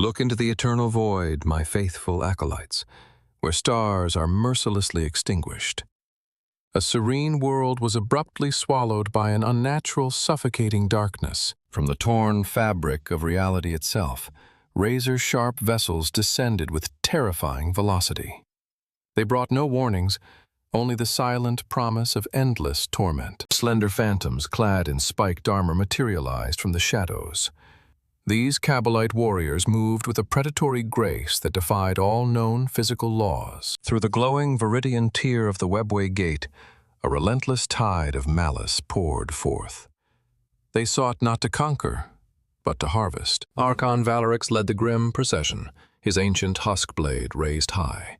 Look into the eternal void, my faithful acolytes, where stars are mercilessly extinguished. A serene world was abruptly swallowed by an unnatural, suffocating darkness. From the torn fabric of reality itself, razor-sharp vessels descended with terrifying velocity. They brought no warnings, only the silent promise of endless torment. Slender phantoms clad in spiked armor materialized from the shadows. These Kabbalite warriors moved with a predatory grace that defied all known physical laws. Through the glowing viridian tier of the Webway gate, a relentless tide of malice poured forth. They sought not to conquer, but to harvest. Archon Valerix led the grim procession, his ancient husk blade raised high.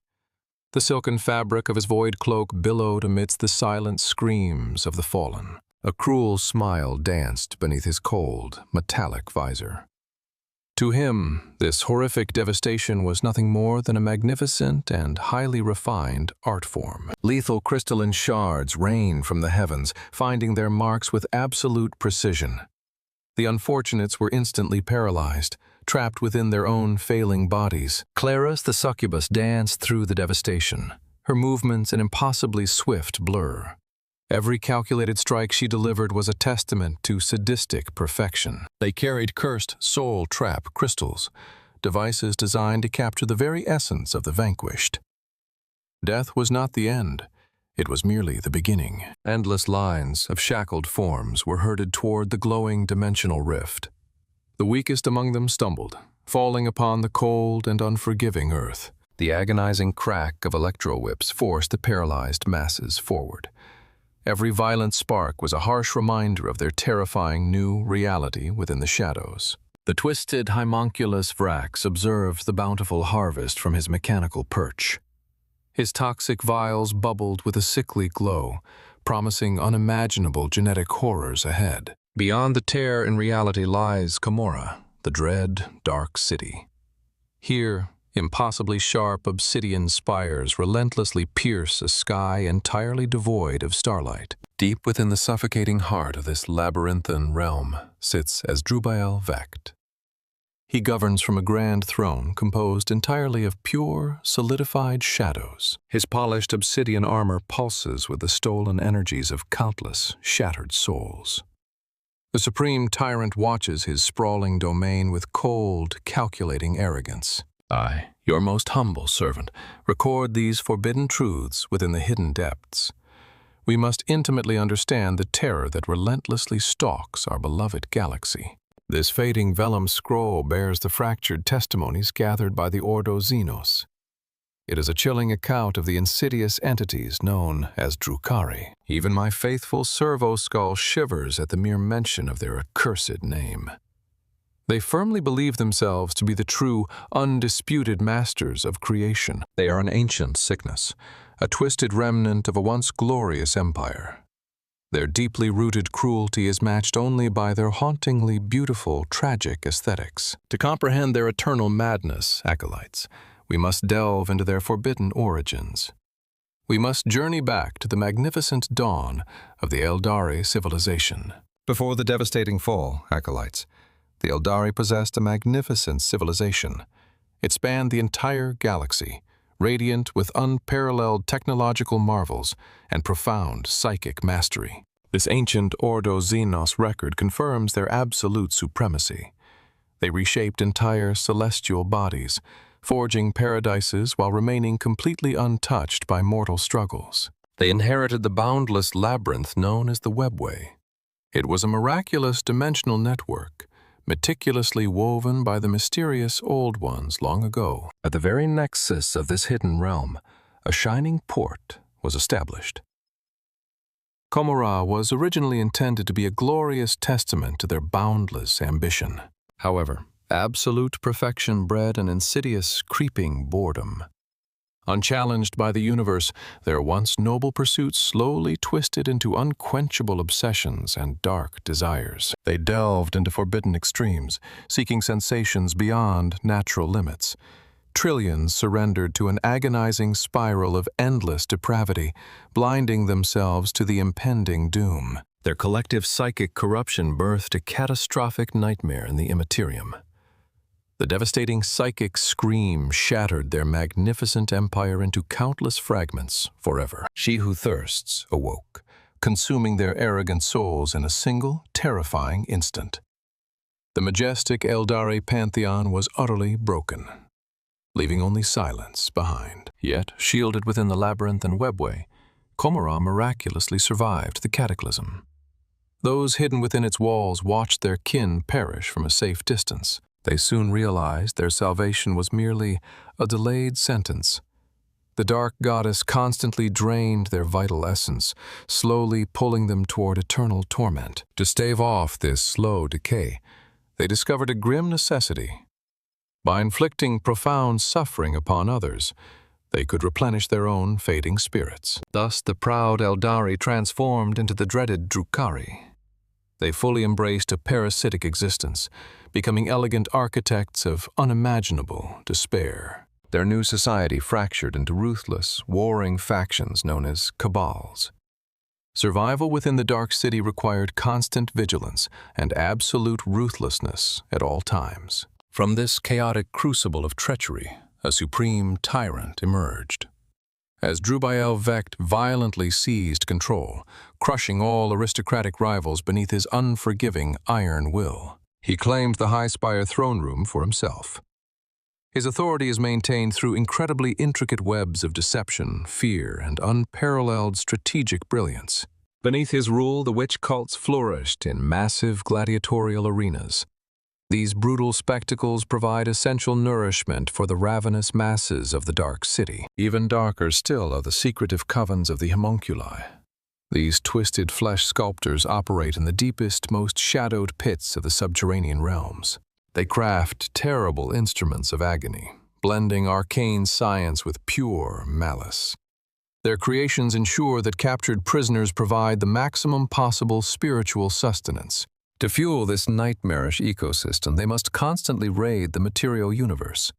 The silken fabric of his void cloak billowed amidst the silent screams of the fallen. A cruel smile danced beneath his cold, metallic visor. To him, this horrific devastation was nothing more than a magnificent and highly refined art form. Lethal crystalline shards rained from the heavens, finding their marks with absolute precision. The unfortunates were instantly paralyzed, trapped within their own failing bodies. Claris the succubus danced through the devastation, her movements an impossibly swift blur. Every calculated strike she delivered was a testament to sadistic perfection. They carried cursed soul trap crystals, devices designed to capture the very essence of the vanquished. Death was not the end. It was merely the beginning. Endless lines of shackled forms were herded toward the glowing dimensional rift. The weakest among them stumbled, falling upon the cold and unforgiving earth. The agonizing crack of electro-whips forced the paralyzed masses forward. Every violent spark was a harsh reminder of their terrifying new reality within the shadows. The twisted homunculus Vrax observed the bountiful harvest from his mechanical perch. His toxic vials bubbled with a sickly glow, promising unimaginable genetic horrors ahead. Beyond the tear in reality lies Commorragh, the dread, dark city. Here, impossibly sharp obsidian spires relentlessly pierce a sky entirely devoid of starlight. Deep within the suffocating heart of this labyrinthine realm sits Asdrubael Vect. He governs from a grand throne composed entirely of pure, solidified shadows. His polished obsidian armor pulses with the stolen energies of countless, shattered souls. The supreme tyrant watches his sprawling domain with cold, calculating arrogance. I, your most humble servant, record these forbidden truths within the hidden depths. We must intimately understand the terror that relentlessly stalks our beloved galaxy. This fading vellum scroll bears the fractured testimonies gathered by the Ordo Xenos. It is a chilling account of the insidious entities known as Drukhari. Even my faithful servo-skull shivers at the mere mention of their accursed name. They firmly believe themselves to be the true, undisputed masters of creation. They are an ancient sickness, a twisted remnant of a once glorious empire. Their deeply rooted cruelty is matched only by their hauntingly beautiful, tragic aesthetics. To comprehend their eternal madness, acolytes, we must delve into their forbidden origins. We must journey back to the magnificent dawn of the Aeldari civilization. Before the devastating fall, acolytes, the Eldari possessed a magnificent civilization. It spanned the entire galaxy, radiant with unparalleled technological marvels and profound psychic mastery. This ancient Ordo Xenos record confirms their absolute supremacy. They reshaped entire celestial bodies, forging paradises while remaining completely untouched by mortal struggles. They inherited the boundless labyrinth known as the Webway. It was a miraculous dimensional network, meticulously woven by the mysterious Old Ones long ago. At the very nexus of this hidden realm, a shining port was established. Commorragh was originally intended to be a glorious testament to their boundless ambition. However, absolute perfection bred an insidious, creeping boredom. Unchallenged by the universe, their once noble pursuits slowly twisted into unquenchable obsessions and dark desires. They delved into forbidden extremes, seeking sensations beyond natural limits. Trillions surrendered to an agonizing spiral of endless depravity, blinding themselves to the impending doom. Their collective psychic corruption birthed a catastrophic nightmare in the immaterium. The devastating psychic scream shattered their magnificent empire into countless fragments forever. She who thirsts awoke, consuming their arrogant souls in a single, terrifying instant. The majestic Aeldari pantheon was utterly broken, leaving only silence behind. Yet, shielded within the labyrinth and Webway, Commorragh miraculously survived the cataclysm. Those hidden within its walls watched their kin perish from a safe distance. They soon realized their salvation was merely a delayed sentence. The dark goddess constantly drained their vital essence, slowly pulling them toward eternal torment. To stave off this slow decay, they discovered a grim necessity. By inflicting profound suffering upon others, they could replenish their own fading spirits. Thus the proud Eldari transformed into the dreaded Drukhari. They fully embraced a parasitic existence, becoming elegant architects of unimaginable despair. Their new society fractured into ruthless, warring factions known as cabals. Survival within the Dark City required constant vigilance and absolute ruthlessness at all times. From this chaotic crucible of treachery, a supreme tyrant emerged. Asdrubael Vect violently seized control, crushing all aristocratic rivals beneath his unforgiving iron will. He claimed the High Spire throne room for himself. His authority is maintained through incredibly intricate webs of deception, fear, and unparalleled strategic brilliance. Beneath his rule, the witch cults flourished in massive gladiatorial arenas. These brutal spectacles provide essential nourishment for the ravenous masses of the Dark City. Even darker still are the secretive covens of the homunculi. These twisted flesh sculptors operate in the deepest, most shadowed pits of the subterranean realms. They craft terrible instruments of agony, blending arcane science with pure malice. Their creations ensure that captured prisoners provide the maximum possible spiritual sustenance. To fuel this nightmarish ecosystem, they must constantly raid the material universe.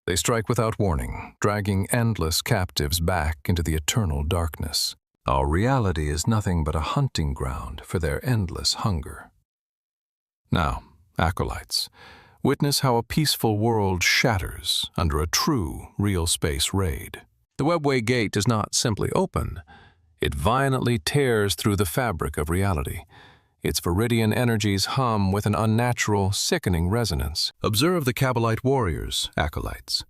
They strike without warning, dragging endless captives back into the eternal darkness. Our reality is nothing but a hunting ground for their endless hunger. Now, acolytes, witness how a peaceful world shatters under a true real space raid. The Webway gate does not simply open, it violently tears through the fabric of reality. Its viridian energies hum with an unnatural, sickening resonance. Observe the Kabbalite warriors, acolytes.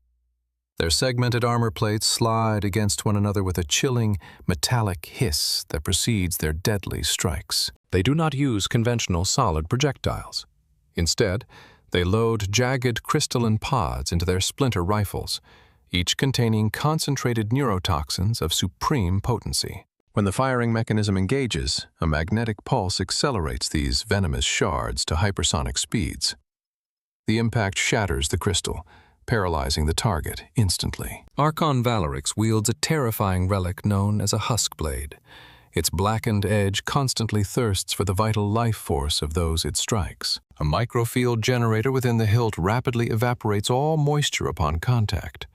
Their segmented armor plates slide against one another with a chilling, metallic hiss that precedes their deadly strikes. They do not use conventional solid projectiles. Instead, they load jagged crystalline pods into their splinter rifles, each containing concentrated neurotoxins of supreme potency. When the firing mechanism engages, a magnetic pulse accelerates these venomous shards to hypersonic speeds. The impact shatters the crystal, paralyzing the target instantly. Archon Valorix wields a terrifying relic known as a husk blade. Its blackened edge constantly thirsts for the vital life force of those it strikes. A microfield generator within the hilt rapidly evaporates all moisture upon contact.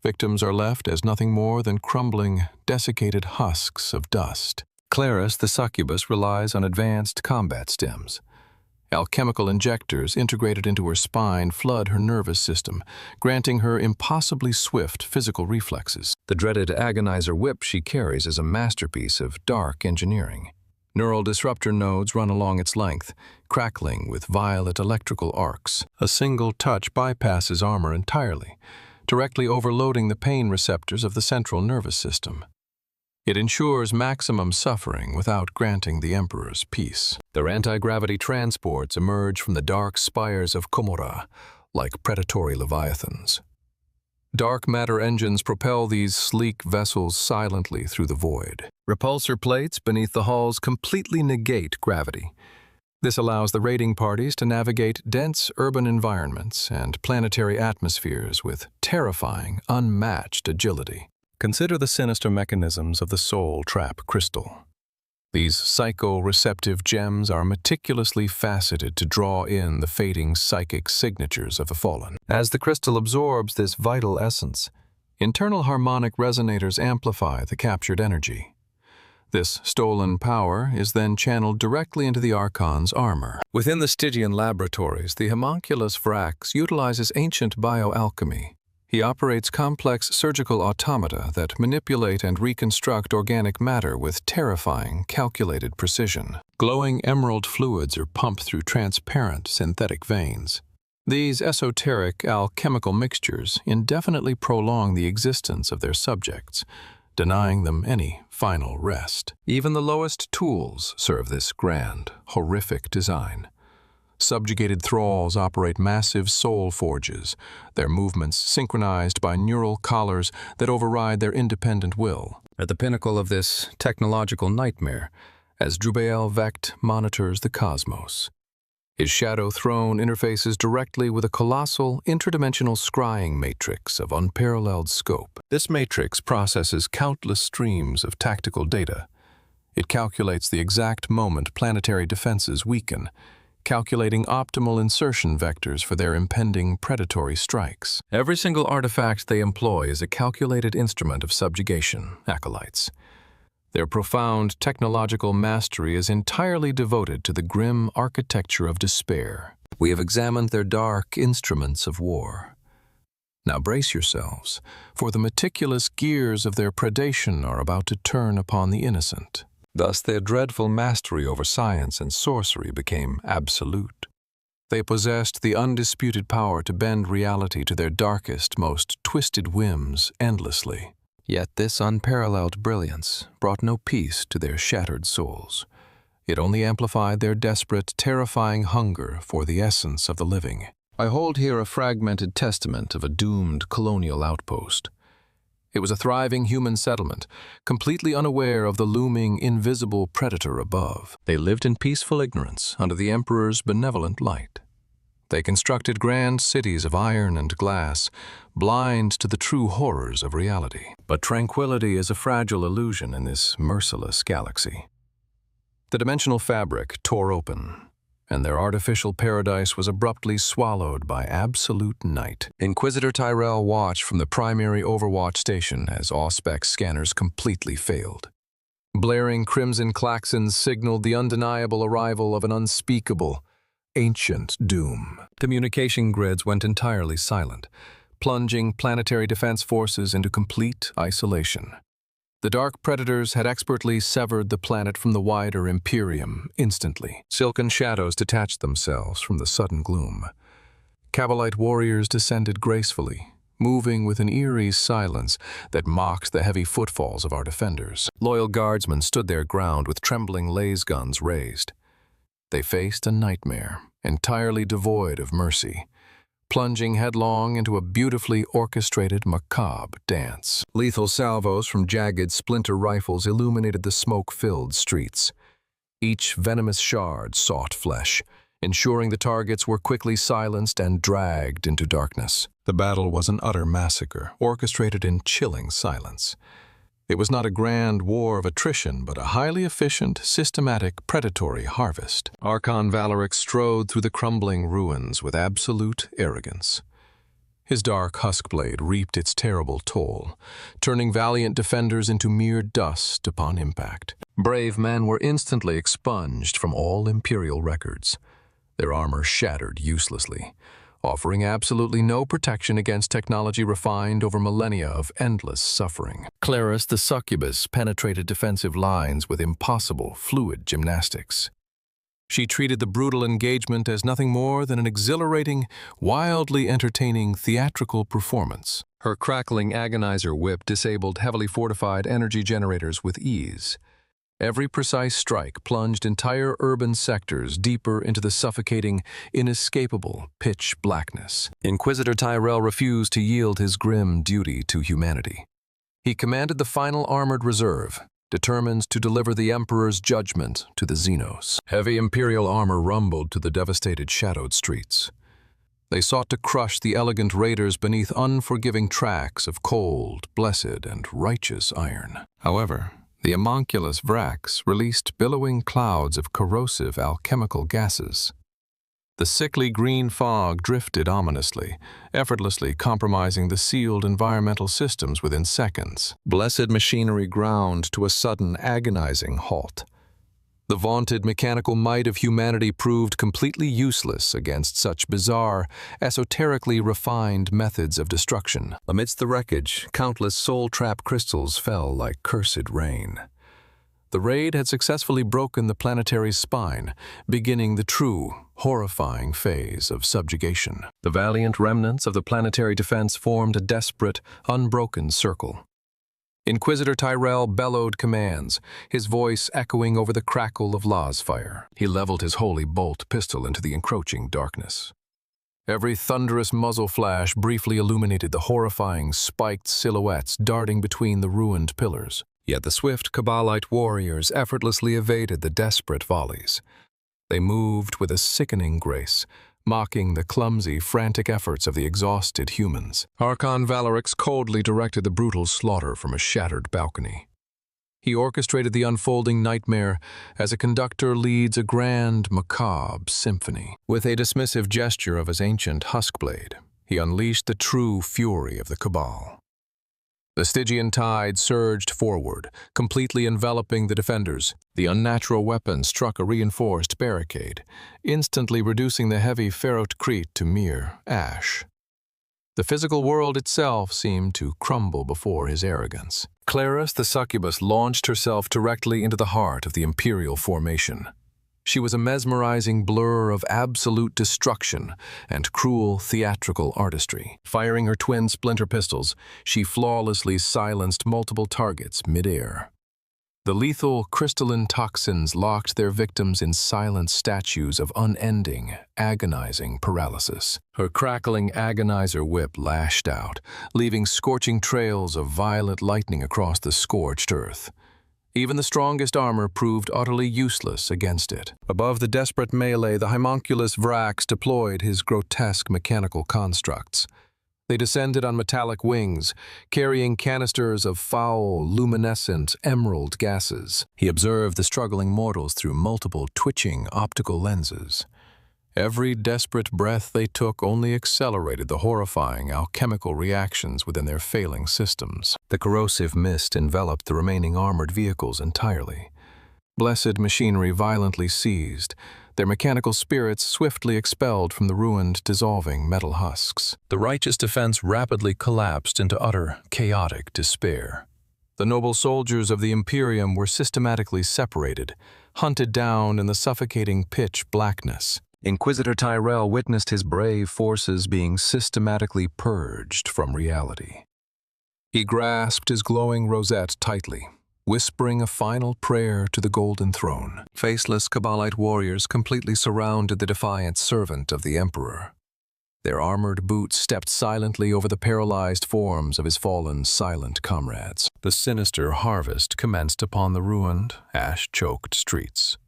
Victims are left as nothing more than crumbling, desiccated husks of dust. Claris, the succubus, relies on advanced combat stimms. Alchemical injectors integrated into her spine flood her nervous system, granting her impossibly swift physical reflexes. The dreaded agonizer whip she carries is a masterpiece of dark engineering. Neural disruptor nodes run along its length, crackling with violet electrical arcs. A single touch bypasses armor entirely, directly overloading the pain receptors of the central nervous system. It ensures maximum suffering without granting the Emperor's peace. Their anti-gravity transports emerge from the dark spires of Commorragh, like predatory leviathans. Dark matter engines propel these sleek vessels silently through the void. Repulsor plates beneath the hulls completely negate gravity. This allows the raiding parties to navigate dense urban environments and planetary atmospheres with terrifying, unmatched agility. Consider the sinister mechanisms of the soul trap crystal. These psycho-receptive gems are meticulously faceted to draw in the fading psychic signatures of the fallen. As the crystal absorbs this vital essence, internal harmonic resonators amplify the captured energy. This stolen power is then channeled directly into the Archon's armor. Within the Stygian laboratories, the homunculus Vrax utilizes ancient bioalchemy. He operates complex surgical automata that manipulate and reconstruct organic matter with terrifying, calculated precision. Glowing emerald fluids are pumped through transparent synthetic veins. These esoteric alchemical mixtures indefinitely prolong the existence of their subjects, denying them any final rest. Even the lowest tools serve this grand, horrific design. Subjugated thralls operate massive soul forges, their movements synchronized by neural collars that override their independent will. At the pinnacle of this technological nightmare, Asdrubael Vect monitors the cosmos. His shadow throne interfaces directly with a colossal, interdimensional scrying matrix of unparalleled scope. This matrix processes countless streams of tactical data. It calculates the exact moment planetary defenses weaken, calculating optimal insertion vectors for their impending predatory strikes. Every single artifact they employ is a calculated instrument of subjugation, acolytes. Their profound technological mastery is entirely devoted to the grim architecture of despair. We have examined their dark instruments of war. Now brace yourselves, for the meticulous gears of their predation are about to turn upon the innocent. Thus their dreadful mastery over science and sorcery became absolute. They possessed the undisputed power to bend reality to their darkest, most twisted whims endlessly. Yet this unparalleled brilliance brought no peace to their shattered souls. It only amplified their desperate, terrifying hunger for the essence of the living. I hold here a fragmented testament of a doomed colonial outpost. It was a thriving human settlement, completely unaware of the looming, invisible predator above. They lived in peaceful ignorance under the Emperor's benevolent light. They constructed grand cities of iron and glass, blind to the true horrors of reality. But tranquility is a fragile illusion in this merciless galaxy. The dimensional fabric tore open, and their artificial paradise was abruptly swallowed by absolute night. Inquisitor Tyrell watched from the primary Overwatch station as Auspex scanners completely failed. Blaring crimson klaxons signaled the undeniable arrival of an unspeakable, ancient doom. Communication grids went entirely silent, plunging planetary defense forces into complete isolation. The Dark Predators had expertly severed the planet from the wider Imperium instantly. Silken shadows detached themselves from the sudden gloom. Cavalite warriors descended gracefully, moving with an eerie silence that mocked the heavy footfalls of our defenders. Loyal guardsmen stood their ground with trembling laser guns raised. They faced a nightmare, entirely devoid of mercy, plunging headlong into a beautifully orchestrated, macabre dance. Lethal salvos from jagged splinter rifles illuminated the smoke-filled streets. Each venomous shard sought flesh, ensuring the targets were quickly silenced and dragged into darkness. The battle was an utter massacre, orchestrated in chilling silence. It was not a grand war of attrition, but a highly efficient, systematic, predatory harvest. Archon Valeric strode through the crumbling ruins with absolute arrogance. His dark huskblade reaped its terrible toll, turning valiant defenders into mere dust upon impact. Brave men were instantly expunged from all Imperial records, their armor shattered uselessly, offering absolutely no protection against technology refined over millennia of endless suffering. Claris the succubus penetrated defensive lines with impossible fluid gymnastics. She treated the brutal engagement as nothing more than an exhilarating, wildly entertaining theatrical performance. Her crackling agonizer whip disabled heavily fortified energy generators with ease. Every precise strike plunged entire urban sectors deeper into the suffocating, inescapable pitch blackness. Inquisitor Tyrell refused to yield his grim duty to humanity. He commanded the final armored reserve, determined to deliver the Emperor's judgment to the Xenos. Heavy Imperial armor rumbled to the devastated shadowed streets. They sought to crush the elegant raiders beneath unforgiving tracks of cold, blessed, and righteous iron. However, the homunculus Vrax released billowing clouds of corrosive alchemical gases. The sickly green fog drifted ominously, effortlessly compromising the sealed environmental systems within seconds. Blessed machinery ground to a sudden, agonizing halt. The vaunted mechanical might of humanity proved completely useless against such bizarre, esoterically refined methods of destruction. Amidst the wreckage, countless soul-trap crystals fell like cursed rain. The raid had successfully broken the planetary's spine, beginning the true, horrifying phase of subjugation. The valiant remnants of the planetary defense formed a desperate, unbroken circle. Inquisitor Tyrell bellowed commands, his voice echoing over the crackle of Law's fire. He leveled his holy bolt pistol into the encroaching darkness. Every thunderous muzzle flash briefly illuminated the horrifying, spiked silhouettes darting between the ruined pillars. Yet the swift Kabbalite warriors effortlessly evaded the desperate volleys. They moved with a sickening grace, mocking the clumsy, frantic efforts of the exhausted humans. Archon Valorix coldly directed the brutal slaughter from a shattered balcony. He orchestrated the unfolding nightmare as a conductor leads a grand, macabre symphony. With a dismissive gesture of his ancient huskblade, he unleashed the true fury of the Cabal. The Stygian tide surged forward, completely enveloping the defenders. The unnatural weapon struck a reinforced barricade, instantly reducing the heavy Ferrotcrete to mere ash. The physical world itself seemed to crumble before his arrogance. Claris the succubus launched herself directly into the heart of the Imperial formation. She was a mesmerizing blur of absolute destruction and cruel theatrical artistry. Firing her twin splinter pistols, she flawlessly silenced multiple targets mid-air. The lethal crystalline toxins locked their victims in silent statues of unending, agonizing paralysis. Her crackling agonizer whip lashed out, leaving scorching trails of violet lightning across the scorched earth. Even the strongest armor proved utterly useless against it. Above the desperate melee, the homunculus Vrax deployed his grotesque mechanical constructs. They descended on metallic wings, carrying canisters of foul, luminescent, emerald gases. He observed the struggling mortals through multiple twitching optical lenses. Every desperate breath they took only accelerated the horrifying alchemical reactions within their failing systems. The corrosive mist enveloped the remaining armored vehicles entirely. Blessed machinery violently seized, their mechanical spirits swiftly expelled from the ruined, dissolving metal husks. The righteous defense rapidly collapsed into utter, chaotic despair. The noble soldiers of the Imperium were systematically separated, hunted down in the suffocating pitch blackness. Inquisitor Tyrell witnessed his brave forces being systematically purged from reality. He grasped his glowing rosette tightly, whispering a final prayer to the Golden Throne. Faceless Kabbalite warriors completely surrounded the defiant servant of the Emperor. Their armored boots stepped silently over the paralyzed forms of his fallen, silent comrades. The sinister harvest commenced upon the ruined, ash-choked streets.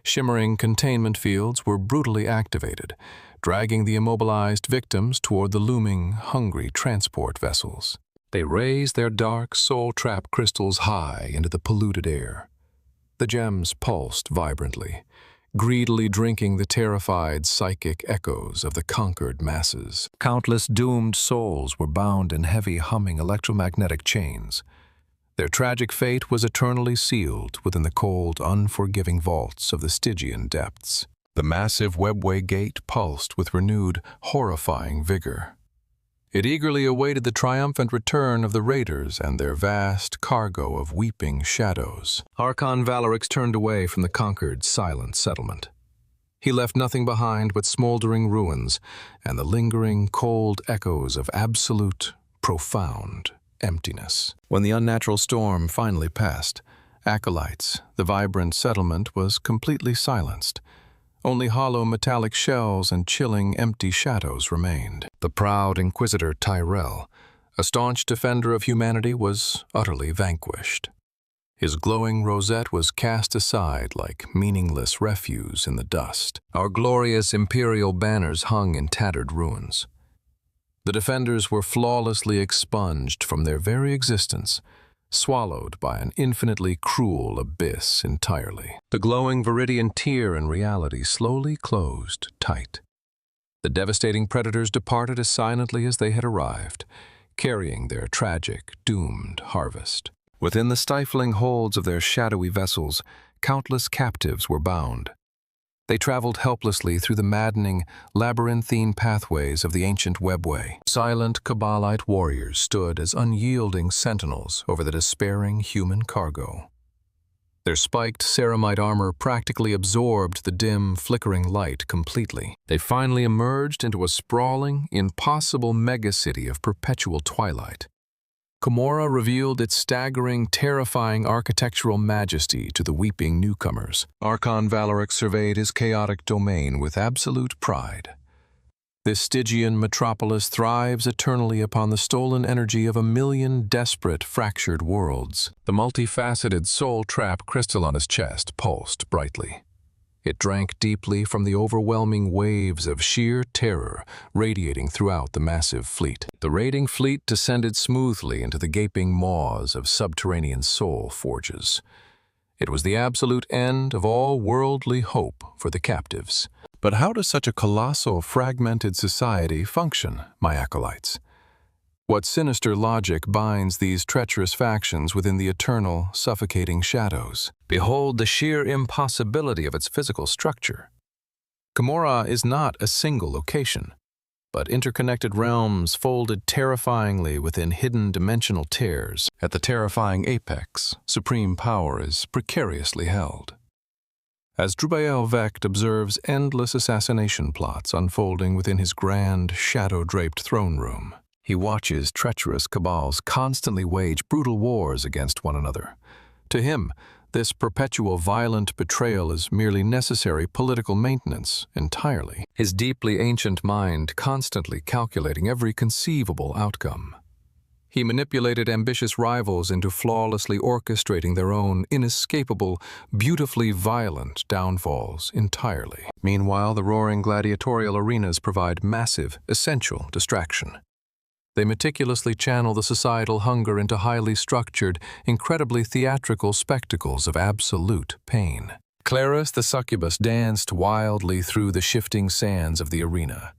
Shimmering containment fields were brutally activated, dragging the immobilized victims toward the looming, hungry transport vessels. They raised their dark, soul-trap crystals high into the polluted air. The gems pulsed vibrantly, greedily drinking the terrified psychic echoes of the conquered masses. Countless doomed souls were bound in heavy, humming electromagnetic chains. Their tragic fate was eternally sealed within the cold, unforgiving vaults of the Stygian depths. The massive Webway gate pulsed with renewed, horrifying vigor. It eagerly awaited the triumphant return of the raiders and their vast cargo of weeping shadows. Archon Valorix turned away from the conquered, silent settlement. He left nothing behind but smoldering ruins and the lingering, cold echoes of absolute, profound emptiness. When the unnatural storm finally passed, acolytes, the vibrant settlement was completely silenced. Only hollow metallic shells and chilling, empty shadows remained. The proud Inquisitor Tyrell, a staunch defender of humanity, was utterly vanquished. His glowing rosette was cast aside like meaningless refuse in the dust. Our glorious imperial banners hung in tattered ruins. The defenders were flawlessly expunged from their very existence, swallowed by an infinitely cruel abyss entirely. The glowing viridian tier in reality slowly closed tight. The devastating predators departed as silently as they had arrived, carrying their tragic, doomed harvest. Within the stifling holds of their shadowy vessels, countless captives were bound. They traveled helplessly through the maddening, labyrinthine pathways of the ancient Webway. Silent Kabbalite warriors stood as unyielding sentinels over the despairing human cargo. Their spiked ceramite armor practically absorbed the dim, flickering light completely. They finally emerged into a sprawling, impossible megacity of perpetual twilight. Commorragh revealed its staggering, terrifying architectural majesty to the weeping newcomers. Archon Valeric surveyed his chaotic domain with absolute pride. This Stygian metropolis thrives eternally upon the stolen energy of a million desperate, fractured worlds. The multifaceted soul trap crystal on his chest pulsed brightly. It drank deeply from the overwhelming waves of sheer terror radiating throughout the massive fleet. The raiding fleet descended smoothly into the gaping maws of subterranean soul forges. It was the absolute end of all worldly hope for the captives. But how does such a colossal, fragmented society function, my acolytes? What sinister logic binds these treacherous factions within the eternal, suffocating shadows? Behold the sheer impossibility of its physical structure. Commorragh is not a single location, but interconnected realms folded terrifyingly within hidden dimensional tears. At the terrifying apex, supreme power is precariously held. Asdrubael Vect observes endless assassination plots unfolding within his grand, shadow-draped throne room. He watches treacherous cabals constantly wage brutal wars against one another. To him, this perpetual violent betrayal is merely necessary political maintenance entirely, his deeply ancient mind constantly calculating every conceivable outcome. He manipulated ambitious rivals into flawlessly orchestrating their own inescapable, beautifully violent downfalls entirely. Meanwhile, the roaring gladiatorial arenas provide massive, essential distraction. They meticulously channel the societal hunger into highly structured, incredibly theatrical spectacles of absolute pain. Claris the succubus danced wildly through the shifting sands of the arena.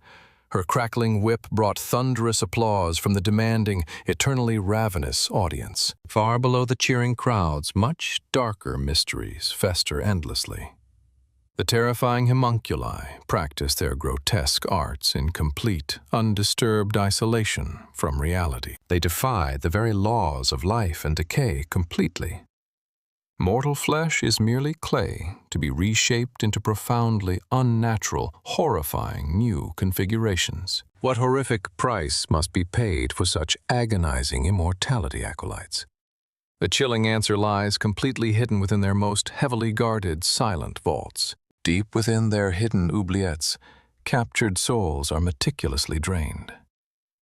Her crackling whip brought thunderous applause from the demanding, eternally ravenous audience. Far below the cheering crowds, much darker mysteries fester endlessly. The terrifying homunculi practice their grotesque arts in complete, undisturbed isolation from reality. They defy the very laws of life and decay completely. Mortal flesh is merely clay to be reshaped into profoundly unnatural, horrifying new configurations. What horrific price must be paid for such agonizing immortality, acolytes? The chilling answer lies completely hidden within their most heavily guarded, silent vaults. Deep within their hidden oubliettes, captured souls are meticulously drained.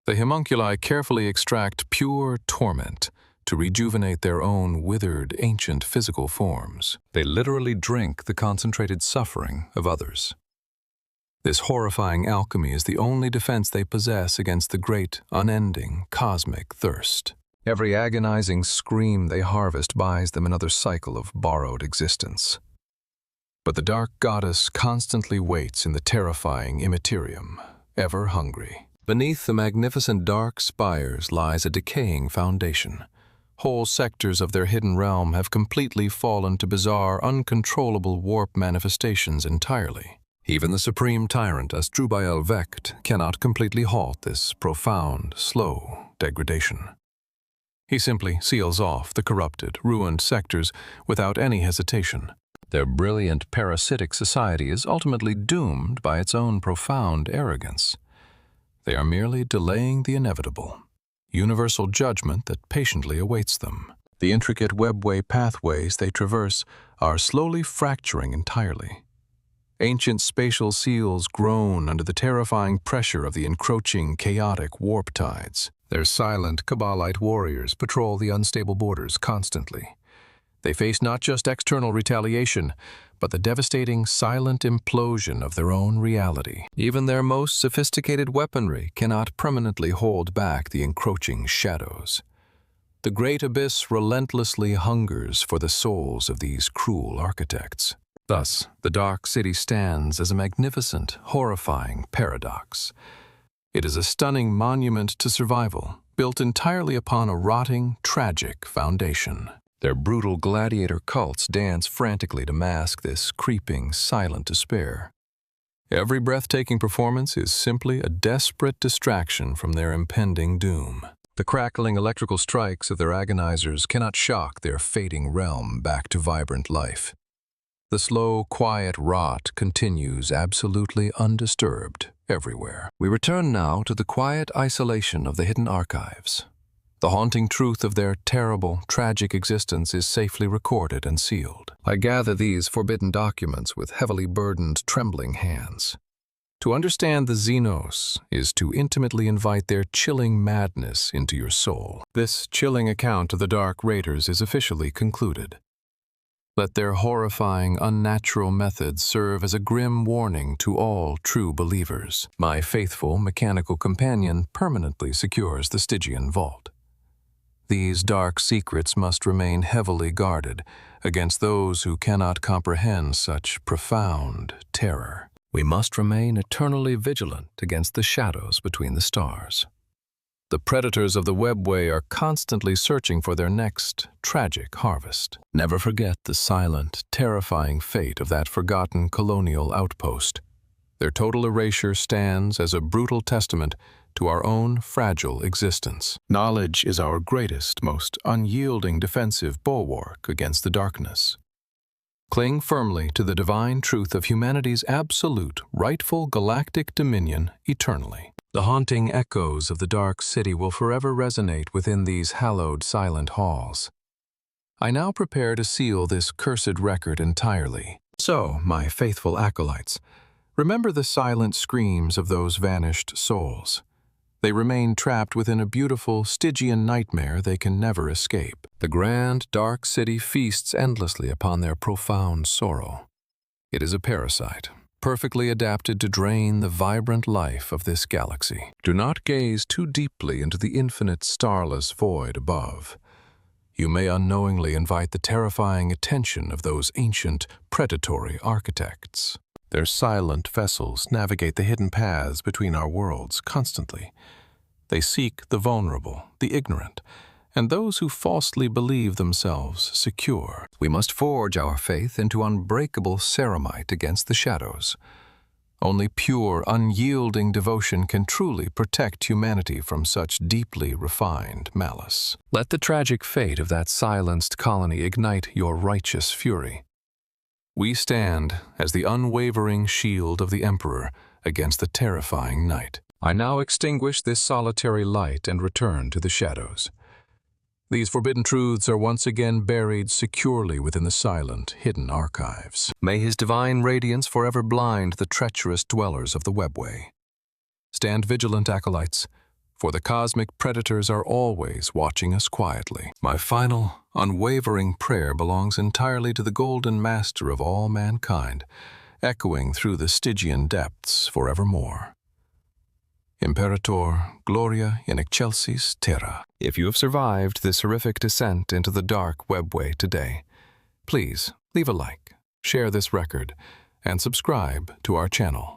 The homunculi carefully extract pure torment to rejuvenate their own withered, ancient physical forms. They literally drink the concentrated suffering of others. This horrifying alchemy is the only defense they possess against the great, unending, cosmic thirst. Every agonizing scream they harvest buys them another cycle of borrowed existence. But the dark goddess constantly waits in the terrifying immaterium, ever hungry. Beneath the magnificent dark spires lies a decaying foundation. Whole sectors of their hidden realm have completely fallen to bizarre, uncontrollable warp manifestations entirely. Even the supreme tyrant, Asdrubael Vect, cannot completely halt this profound, slow degradation. He simply seals off the corrupted, ruined sectors without any hesitation. Their brilliant parasitic society is ultimately doomed by its own profound arrogance. They are merely delaying the inevitable, universal judgment that patiently awaits them. The intricate webway pathways they traverse are slowly fracturing entirely. Ancient spatial seals groan under the terrifying pressure of the encroaching, chaotic warp tides. Their silent Kabbalite warriors patrol the unstable borders constantly. They face not just external retaliation, but the devastating, silent implosion of their own reality. Even their most sophisticated weaponry cannot permanently hold back the encroaching shadows. The great abyss relentlessly hungers for the souls of these cruel architects. Thus, the Dark City stands as a magnificent, horrifying paradox. It is a stunning monument to survival, built entirely upon a rotting, tragic foundation. Their brutal gladiator cults dance frantically to mask this creeping, silent despair. Every breathtaking performance is simply a desperate distraction from their impending doom. The crackling electrical strikes of their agonizers cannot shock their fading realm back to vibrant life. The slow, quiet rot continues absolutely undisturbed everywhere. We return now to the quiet isolation of the hidden archives. The haunting truth of their terrible, tragic existence is safely recorded and sealed. I gather these forbidden documents with heavily burdened, trembling hands. To understand the Xenos is to intimately invite their chilling madness into your soul. This chilling account of the Dark Raiders is officially concluded. Let their horrifying, unnatural methods serve as a grim warning to all true believers. My faithful, mechanical companion permanently secures the Stygian vault. These dark secrets must remain heavily guarded against those who cannot comprehend such profound terror. We must remain eternally vigilant against the shadows between the stars. The predators of the Webway are constantly searching for their next tragic harvest. Never forget the silent, terrifying fate of that forgotten colonial outpost. Their total erasure stands as a brutal testament to our own fragile existence. Knowledge is our greatest, most unyielding defensive bulwark against the darkness. Cling firmly to the divine truth of humanity's absolute, rightful galactic dominion eternally. The haunting echoes of the Dark City will forever resonate within these hallowed silent halls. I now prepare to seal this cursed record entirely. So, my faithful acolytes, remember the silent screams of those vanished souls. They remain trapped within a beautiful Stygian nightmare they can never escape. The grand, dark city feasts endlessly upon their profound sorrow. It is a parasite, perfectly adapted to drain the vibrant life of this galaxy. Do not gaze too deeply into the infinite starless void above. You may unknowingly invite the terrifying attention of those ancient, predatory architects. Their silent vessels navigate the hidden paths between our worlds constantly. They seek the vulnerable, the ignorant, and those who falsely believe themselves secure. We must forge our faith into unbreakable ceramite against the shadows. Only pure, unyielding devotion can truly protect humanity from such deeply refined malice. Let the tragic fate of that silenced colony ignite your righteous fury. We stand as the unwavering shield of the Emperor against the terrifying night. I now extinguish this solitary light and return to the shadows. These forbidden truths are once again buried securely within the silent, hidden archives. May his divine radiance forever blind the treacherous dwellers of the Webway. Stand vigilant, acolytes, for the cosmic predators are always watching us quietly. My final, unwavering prayer belongs entirely to the golden master of all mankind, echoing through the Stygian depths forevermore. Imperator, gloria in excelsis terra. If you have survived this horrific descent into the dark Webway today, please leave a like, share this record, and subscribe to our channel.